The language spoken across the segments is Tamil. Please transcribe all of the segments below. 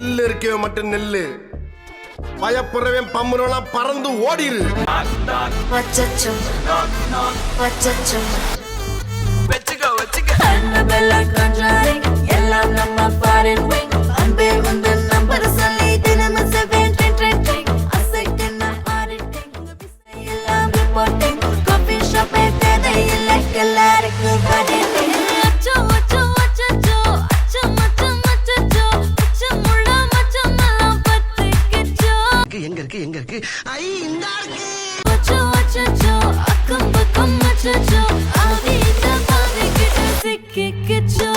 நெல்லு இருக்கவே மட்டும் நெல்லு பயப்புறவன் பம்புறவெல்லாம் பறந்து ஓடிரு. எல்லாம் நம்ம ஃபாரின் விங் அன்பே வந்து நம்பர் சொல்லி தினமும் 7 அசைக்கின ஆடிட்டிங் எல்லாம் ரிப்போர்ட்டிங் காஃபி ஷாப்பே தேவையில்லை எல்லாருக்கும் படிட்டிங் அச்சோ அச்சோ அச்சோ அச்சோ மச்சம் மச்சோ அச்சமுள்ள மச்சமெல்லாம் பத்திக்கிச்சோ எங்க இருக்கு ஐ இந்த இருக்கு அச்சோ அச்சோ அக்கம் பக்கம் அச்சோ ஆதிட்ட பாதிக்கிட்ட சிக்கிக்கிச்சோ.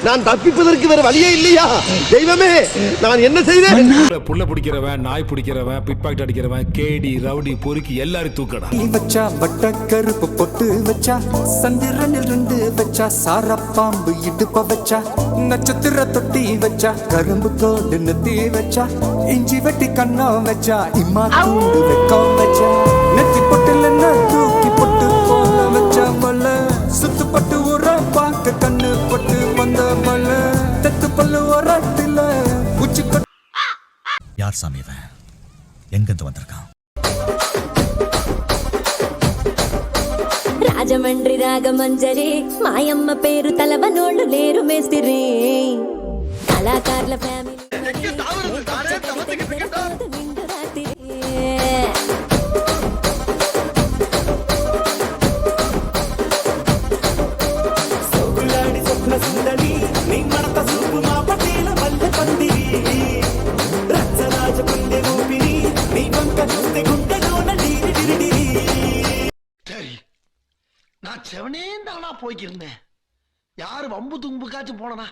நான் தப்பிப்பதற்கு வேற வழியே இல்லையா தெய்வமே, நான் என்ன செய்தேன்? புள்ள பிடிக்கிறவன், நாய் பிடிக்கிறவன், பிட் பாக்கெட் அடிக்கிறவன், கேடி ரவுடி பொறுக்கி எல்லாரும் தூக்கடா. வச்சா வட்ட கருப்பு பொட்டு வச்சா சந்திரனில் 2 வச்சா சாரப்பாம்பு இடுப்ப வச்சா நட்சத்திர தொட்டி வச்சா கரும்பு கோடு நெத்தி வச்சா இஞ்சி வெட்டி கண்ணம் வச்சா இம்மா தூண்டு வெக்கம் வச்சா நெத்தி பொட்டுல தூக்கி பொட்டு போல வச்சா மல்ல சுத்து பட்டு உர பாக்க கண்ணு பட்டு வந்த மல்ல தெத்து பல்லு ஒரட்டில உச்சி யார் சாமி இவன்? எங்கிருந்து வந்திருக்கான்? రాజమండ్రి రాగమంజరి మాయమ్మ పేరు తలవనోళ్ళు లేరు మేస్తిరి కళాకారుల ఫ్యామిలీ నిండు రాత్రి సోగులాడి స్వప్న సుందరి నీ మడత సూపు మా పటేల మల్లె పందిరి రచ్చరాజ పుండె ఊపిరి నీ వంక చూస్తే గుండెలోన డీరి சரி, நான் செவனே தானா போய்க்கிருந்தேன். யாரு வம்பு தும்புக்காச்சும் போனனா?